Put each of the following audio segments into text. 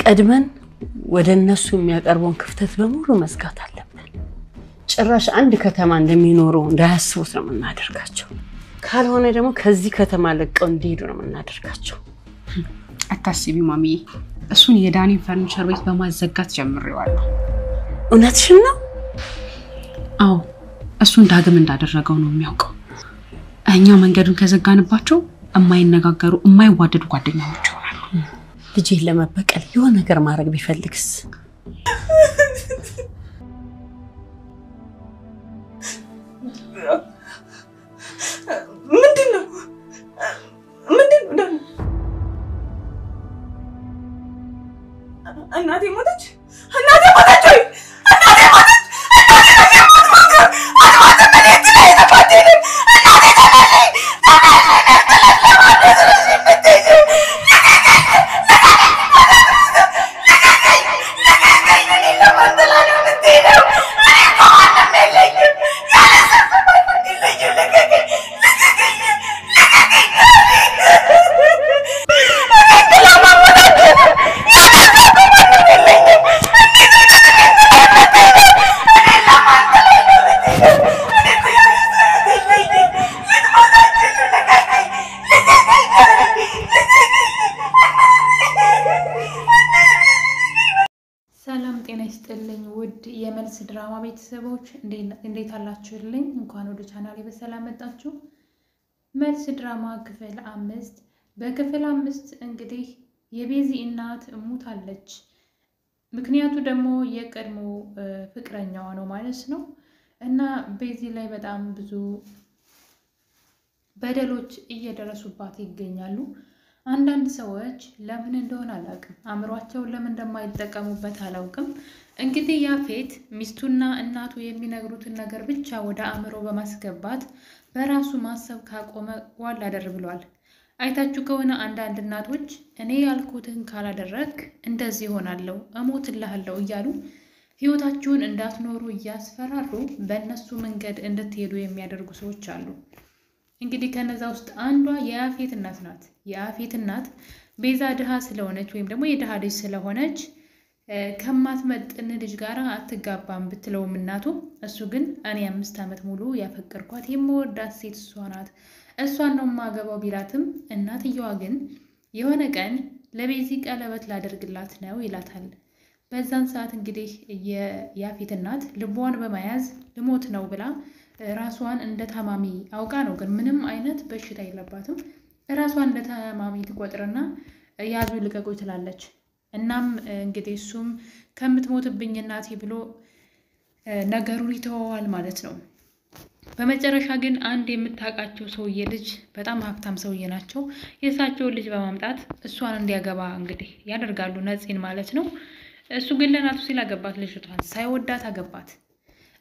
ቀድመን ወደ እነሱ የሚያቀርበውን ክፍተት በሙሉ መስጋት አለብን ጭራሽ አንድ ከተማ እንደሚኖሩ እንዳያስቡት ነው የምናደርጋቸው ካልሆነ ደግሞ ከዚህ ከተማ ለቀው እንዲሄዱ ነው የምናደርጋቸው አታስቢ ማሚዬ እሱን የዳኒ ፈርኒቸር ቤት በማዘጋት ጀምሬዋለሁ እውነትሽን ነው አዎ እሱን ዳግም እንዳደረገው ነው የሚያውቀው እኛ መንገዱን ከዘጋንባቸው የማይነጋገሩ የማይዋደዱ ጓደኛሞች ይሆናሉ ልጄን ለመበቀል የሆነ ነገር ማድረግ ቢፈልግስ ምንድነው እናቴ ሞተች የመልስ ድራማ ቤተሰቦች እንዴት አላችሁልኝ እንኳን ወደ ቻናሌ በሰላም መጣችሁ መልስ ድራማ ክፍል 5 በክፍል 5 እንግዲህ የቤዚ እናት ሞታለች ምክንያቱ ደግሞ የቀድሞ ፍቅረኛዋ ነው ማለት ነው እና ቤዚ ላይ በጣም ብዙ በደሎች እየደረሱባት ይገኛሉ አንዳንድ ሰዎች ለምን እንደሆነ አላውቅም አምሯቸው ለምን እንደማይጠቀሙበት አላውቅም እንግዲህ ያፌት ሚስቱና እናቱ የሚነግሩትን ነገር ብቻ ወደ አምሮ በማስገባት በራሱ ማሰብ ካቆመ ዋላ ደር ብሏል አይታችሁ ከሆነ አንዳንድ እናቶች እኔ ያልኩትን ካላደረክ እንደዚህ ሆናለው እሞትልሃለሁ እያሉ ህይወታችሁን እንዳትኖሩ ያስፈራሩ በእነሱ መንገድ እንድትሄዱ የሚያደርጉ ሰዎች አሉ እንግዲህ ከነዛ ውስጥ አንዷ የያፌት እናት ናት የያፌት እናት ቤዛ ድሃ ስለሆነች ወይም ደግሞ የድሃ ልጅ ስለሆነች ከማትመጥን ልጅ ጋር አትጋባም ብትለውም እናቱ እሱ ግን እኔ 5 አመት ሙሉ ያፈቀርኳት የምወዳት ሴት እሷ ናት እሷን ነው ማገባው ቢላትም እናትየዋ ግን የሆነ ቀን ለቤዚ ቀለበት ላደርግላት ነው ይላታል በዛን ሰዓት እንግዲህ የያፌት እናት ልቧን በመያዝ ልሞት ነው ብላ ራሷን እንደ ታማሚ አውቃ ነው ግን ምንም አይነት በሽታ የለባትም ራሷን እንደ ታማሚ ትቆጥርና ያዙ ልቀቁ ትላለች እናም እንግዲህ እሱም ከምትሞትብኝ እናቴ ብሎ ነገሩን ይተዋል ማለት ነው በመጨረሻ ግን አንድ የምታቃቸው ሰውዬ ልጅ በጣም ሀብታም ሰውዬ ናቸው የሳቸው ልጅ በማምጣት እሷን እንዲያገባ እንግዲህ ያደርጋሉ ነፂን ማለት ነው እሱ ግን ለናቱ ሲል አገባት ልጅቷን ሳይወዳት አገባት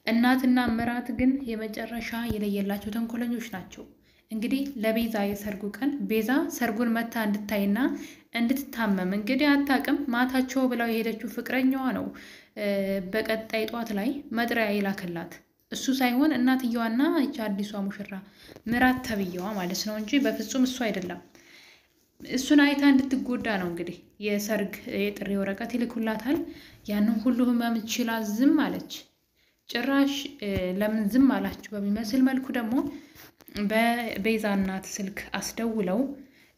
እናትና ምራት ግን የመጨረሻ የለየላቸው ተንኮለኞች ናቸው እንግዲህ ለቤዛ የሰርጉ ቀን ቤዛ ሰርጉን መታ እንድታይና እንድትታመም እንግዲህ አታቅም ማታቸው ብለው የሄደችው ፍቅረኛዋ ነው በቀጣይ ጧት ላይ መጥሪያ ይላከላት እሱ ሳይሆን እናትየዋና እቺ አዲሷ ሙሽራ ምራት ተብየዋ ማለት ነው እንጂ በፍጹም እሱ አይደለም እሱን አይታ እንድትጎዳ ነው እንግዲህ የሰርግ የጥሪ ወረቀት ይልኩላታል ያንን ሁሉ ህመም ችላ ዝም አለች ጭራሽ ለምን ዝም አላችሁ በሚመስል መልኩ ደግሞ በቤዛ እናት ስልክ አስደውለው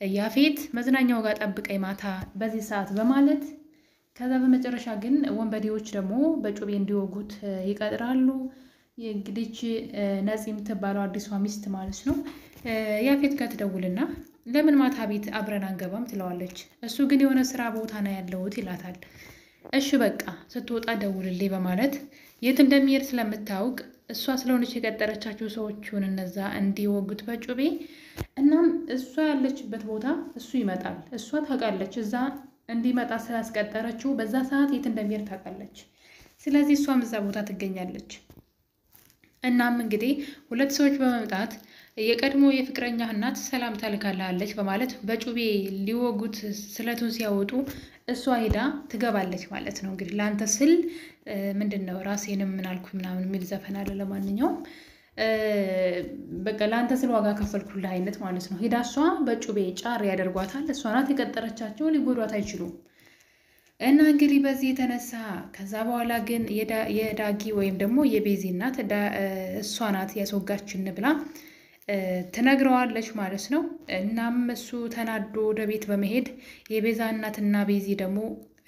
ያፌት መዝናኛው ጋር ጠብቀኝ ማታ በዚህ ሰዓት በማለት ከዛ በመጨረሻ ግን ወንበዴዎች ደግሞ በጩቤ እንዲወጉት ይቀጥራሉ እንግዲህ ነፂም ተባለው አዲሷ ሚስት ማለት ነው ያፌት ጋር ትደውልና ለምን ማታ ቤት አብረን አንገባም ትለዋለች እሱ ግን የሆነ ስራ ቦታ ነው ያለውት ይላታል እሺ በቃ ስትወጣ ደውልልኝ በማለት የት እንደሚሄድ ስለምታውቅ እሷ ስለሆነች የቀጠረቻቸው ሰዎችን እነዛ እንዲወጉት በጩቤ እናም እሷ ያለችበት ቦታ እሱ ይመጣል እሷ ታውቃለች እዛ እንዲመጣ ስላስቀጠረችው በዛ ሰዓት የት እንደሚሄድ ታውቃለች ስለዚህ እሷም እዛ ቦታ ትገኛለች እናም እንግዲህ ሁለት ሰዎች በመምጣት የቀድሞ የፍቅረኛ እናት ሰላም ታልካለች በማለት በጩቤ ሊወጉት ስለቱን ሲያወጡ እሷ ሄዳ ትገባለች ማለት ነው እንግዲህ ላንተ ስል ምንድነው ራሴንም ምን አልኩ ምናምን የሚል ዘፈን አለ ለማንኛውም በቃ ላንተ ስል ዋጋ ከፈልኩልህ አይነት ማለት ነው ሄዳ እሷ በጩቤ ጫር ያደርጓታል እሷ ናት የቀጠረቻቸው ሊጎዷት አይችሉም እና እንግዲህ በዚህ የተነሳ ከዛ በኋላ ግን የዳጊ ወይም ደግሞ የቤዚ እናት እሷ ናት ያስወጋችን ብላ ትነግረዋለች ማለት ነው። እናም እሱ ተናዶ ወደ ቤት በመሄድ የቤዛ እናትና ቤዚ ደግሞ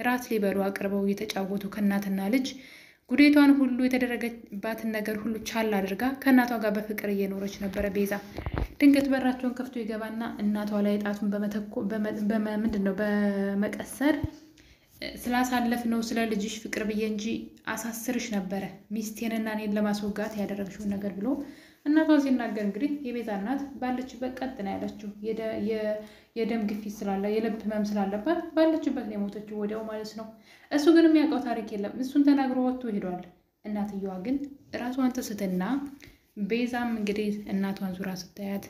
ራት ሊበሉ አቅርበው እየተጫወቱ ከእናትና ልጅ ጉዴቷን ሁሉ የተደረገባትን ነገር ሁሉ ቻል አድርጋ ከእናቷ ጋር በፍቅር እየኖረች ነበረ። ቤዛ ድንገት በራቸውን ከፍቶ ይገባና እናቷ ላይ ጣቱን በመቀሰር ስላሳለፍነው ስለ ልጅሽ ፍቅር ብዬ እንጂ አሳስርሽ ነበረ ሚስቴንና እኔን ለማስወጋት ያደረግሽውን ነገር ብሎ እናቷ ሲናገር እንግዲህ የቤዛ እናት ባለችበት ቀጥ ነው ያለችው። የደም ግፊት ስላለ የልብ ህመም ስላለባት ባለችበት ነው የሞተችው ወዲያው ማለት ነው። እሱ ግን የሚያውቀው ታሪክ የለም። እሱን ተናግሮ ወጥቶ ሄዷል። እናትየዋ ግን ራሷን ትስትና ቤዛም እንግዲህ እናቷን ዙራ ስታያት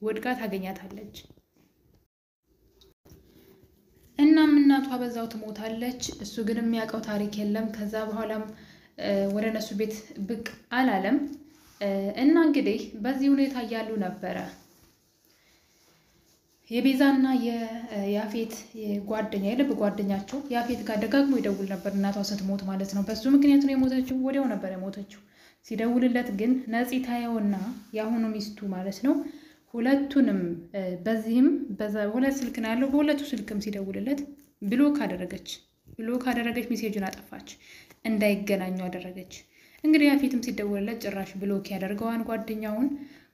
ወድቃ ታገኛታለች። እናም እናቷ በዛው ትሞታለች። እሱ ግን የሚያውቀው ታሪክ የለም። ከዛ በኋላም ወደ ነሱ ቤት ብቅ አላለም። እና እንግዲህ በዚህ ሁኔታ እያሉ ነበረ የቤዛና የያፌት ጓደኛ የልብ ጓደኛቸው ያፌት ጋር ደጋግሞ ይደውል ነበር እናቷ ስትሞት ማለት ነው። በሱ ምክንያት ነው የሞተችው። ወዲያው ነበር የሞተችው። ሲደውልለት ግን ነፂ ታየውና የአሁኑ ሚስቱ ማለት ነው ሁለቱንም በዚህም ሁለት ስልክ ነው ያለው። በሁለቱ ስልክም ሲደውልለት ብሎክ አደረገች። ሜሴጁን አጠፋች። እንዳይገናኙ አደረገች። እንግዲህ ያፌትም ሲደውልለት ጭራሽ ብሎክ ያደርገዋን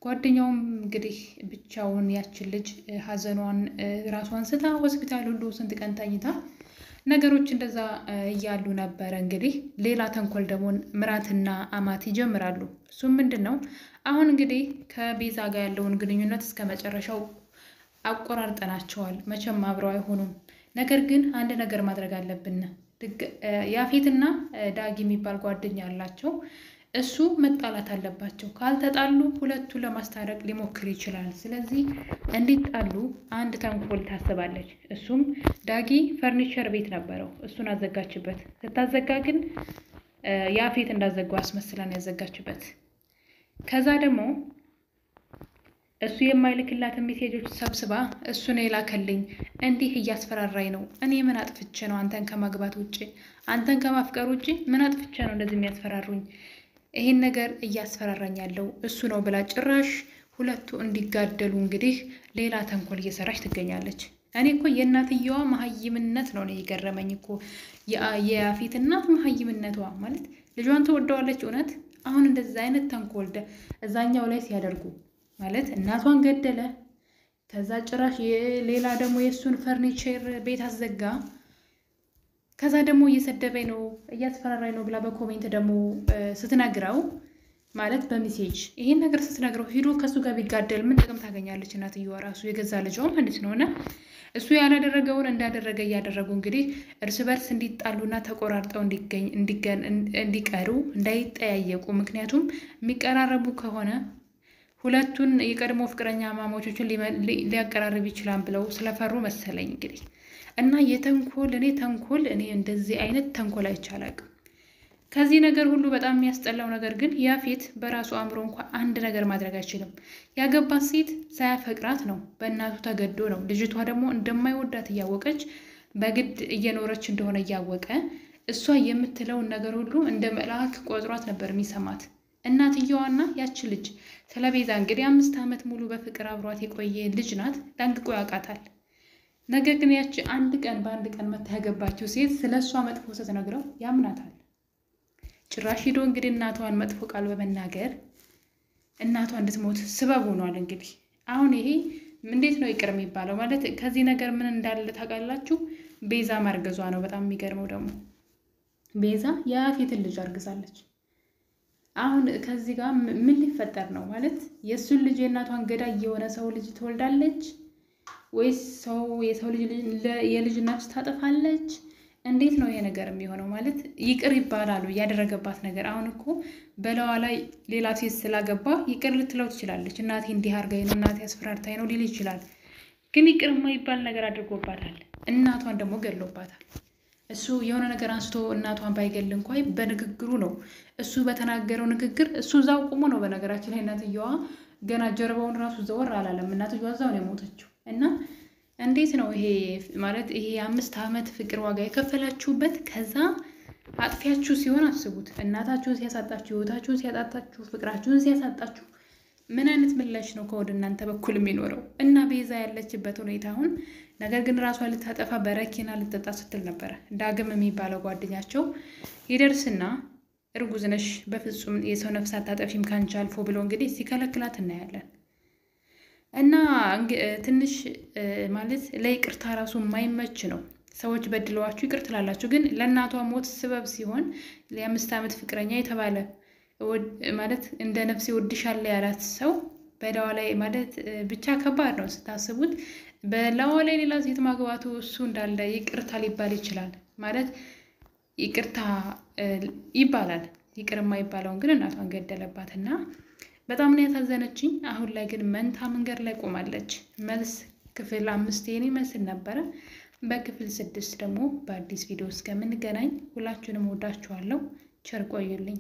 ጓደኛውም እንግዲህ ብቻውን ያችን ልጅ ሀዘኗን ራሷን ስታ ሆስፒታል ሁሉ ስንት ቀን ተኝታ ነገሮች እንደዛ እያሉ ነበረ። እንግዲህ ሌላ ተንኮል ደግሞ ምራትና አማት ይጀምራሉ። እሱም ምንድነው አሁን እንግዲህ ከቤዛ ጋር ያለውን ግንኙነት እስከ መጨረሻው አቆራርጠናቸዋል። መቼም አብረው አይሆኑም። ነገር ግን አንድ ነገር ማድረግ አለብን። ያፌትና ዳጊ የሚባል ጓደኛ አላቸው። እሱ መጣላት አለባቸው። ካልተጣሉ ሁለቱ ለማስታረቅ ሊሞክር ይችላል። ስለዚህ እንዲጣሉ አንድ ተንኮል ታስባለች። እሱም ዳጊ ፈርኒቸር ቤት ነበረው። እሱን አዘጋችበት። ስታዘጋ ግን ያፌት እንዳዘጋው አስመስላን ያዘጋችበት። ከዛ ደግሞ እሱ የማይልክላትን ሜሴጆች ሰብስባ እሱን የላከልኝ እንዲህ እያስፈራራኝ ነው። እኔ ምን አጥፍቼ ነው አንተን ከማግባት ውጭ አንተን ከማፍቀር ውጭ ምን አጥፍቼ ነው እንደዚህ የሚያስፈራሩኝ? ይሄን ነገር እያስፈራራኝ ያለው እሱ ነው ብላ ጭራሽ ሁለቱ እንዲጋደሉ እንግዲህ ሌላ ተንኮል እየሰራች ትገኛለች። እኔ እኮ የእናትየዋ መሀይምነት ነው የገረመኝ እኮ የያፌት እናት መሀይምነቷ ማለት ልጇን ትወደዋለች እውነት። አሁን እንደዛ አይነት ተንኮል እዛኛው ላይ ሲያደርጉ ማለት እናቷን ገደለ። ከዛ ጭራሽ ሌላ ደግሞ የእሱን ፈርኒቸር ቤት አዘጋ። ከዛ ደግሞ እየሰደበኝ ነው እያስፈራራኝ ነው ብላ በኮሜንት ደግሞ ስትነግረው ማለት በሜሴጅ ይሄን ነገር ስትነግረው ሂዶ ከሱ ጋር ቢጋደል ምን ጥቅም ታገኛለች? እናትየዋ ራሱ የገዛ ልጇ ማለት ነውና እሱ ያላደረገውን እንዳደረገ እያደረጉ እንግዲህ እርስ በርስ እንዲጣሉና ተቆራርጠው እንዲቀሩ እንዳይጠያየቁ። ምክንያቱም የሚቀራረቡ ከሆነ ሁለቱን የቀድሞ ፍቅረኛ ማሞቾችን ሊያቀራርብ ይችላል ብለው ስለፈሩ መሰለኝ እንግዲህ እና ተንኮል እኔ እንደዚህ አይነት ተንኮል አይቻላል። ከዚህ ነገር ሁሉ በጣም የሚያስጠላው ነገር ግን ያፌት በራሱ አእምሮ እንኳን አንድ ነገር ማድረግ አይችልም። ያገባት ሴት ሳያፈቅራት ነው፣ በእናቱ ተገዶ ነው። ልጅቷ ደግሞ እንደማይወዳት እያወቀች በግድ እየኖረች እንደሆነ እያወቀ እሷ የምትለውን ነገር ሁሉ እንደ መልአክ ቆጥሯት ነበር የሚሰማት። እናትየዋና ያች ልጅ ስለ ቤዛ እንግዲህ 5 ዓመት ሙሉ በፍቅር አብሯት የቆየ ልጅ ናት። ጠንቅቆ ያውቃታል። ነገር ግን ያቺ በአንድ ቀን መታ ያገባችው ሴት ስለ እሷ መጥፎ ስትነግረው ያምናታል። ጭራሽ ሂዶ እንግዲህ እናቷን መጥፎ ቃል በመናገር እናቷ እንድትሞት ስበብ ሆኗል። እንግዲህ አሁን ይሄ እንዴት ነው ይቅር የሚባለው? ማለት ከዚህ ነገር ምን እንዳለ ታውቃላችሁ? ቤዛ ማርገዟ ነው። በጣም የሚገርመው ደግሞ ቤዛ የያፌትን ልጅ አርግዛለች። አሁን ከዚህ ጋር ምን ሊፈጠር ነው? ማለት የእሱን ልጅ የእናቷን ገዳይ የሆነ ሰው ልጅ ትወልዳለች ወይስ የሰው ልጅ የልጅ እናት ታጠፋለች? እንዴት ነው ይሄ ነገር የሚሆነው? ማለት ይቅር ይባላሉ ያደረገባት ነገር። አሁን እኮ በለዋ ላይ ሌላ ሴት ስላገባ ይቅር ልትለው ትችላለች። እናቴ እንዲህ አድርጋኝ ነው፣ እናቴ አስፈራርታኝ ነው ሊል ይችላል። ግን ይቅር የማይባል ነገር አድርጎባታል። እናቷን ደግሞ ገድሎባታል። እሱ የሆነ ነገር አንስቶ እናቷን ባይገል እንኳን በንግግሩ ነው። እሱ በተናገረው ንግግር እሱ እዛው ቆሞ ነው። በነገራችን ላይ እናትየዋ ገና ጀርባውን ራሱ ዘወር አላለም። እናትየዋ እዛው ነው የሞተችው። እና እንዴት ነው ይሄ ማለት? ይሄ 5 ዓመት ፍቅር ዋጋ የከፈላችሁበት ከዛ አጥፊያችሁ ሲሆን አስቡት። እናታችሁን ሲያሳጣችሁ፣ ህይወታችሁን ሲያጣጣችሁ፣ ፍቅራችሁን ሲያሳጣችሁ ምን አይነት ምላሽ ነው ከወደ እናንተ በኩል የሚኖረው? እና ቤዛ ያለችበት ሁኔታ አሁን ነገር ግን ራሷን ልታጠፋ በረኪና ልትጠጣ ስትል ነበረ። ዳግም የሚባለው ጓደኛቸው ይደርስና እርጉዝ ነሽ፣ በፍጹም የሰው ነፍስ አታጠፊም ካንቺ አልፎ ብሎ እንግዲህ ሲከለክላት እናያለን። እና ትንሽ ማለት ለይቅርታ ራሱ የማይመች ነው። ሰዎች በድለዋችሁ ይቅር ትላላችሁ፣ ግን ለእናቷ ሞት ስበብ ሲሆን የ5 ዓመት ፍቅረኛ የተባለ ማለት እንደ ነፍሴ ወድሻለሁ ያላት ሰው በላዋ ላይ ማለት ብቻ ከባድ ነው ስታስቡት። በላዋ ላይ ሌላ ሴት ማግባቱ እሱ እንዳለ ይቅርታ ሊባል ይችላል ማለት ይቅርታ ይባላል። ይቅር የማይባለውን ግን እናቷን ገደለባትና በጣም ነው ያሳዘነችኝ። አሁን ላይ ግን መንታ መንገድ ላይ ቆማለች። መልስ ክፍል 5 ይሄን ይመስል ነበረ። በክፍል 6 ደግሞ በአዲስ ቪዲዮ እስከምንገናኝ ሁላችሁንም ወዳችኋለሁ። ቸር ቆዩልኝ።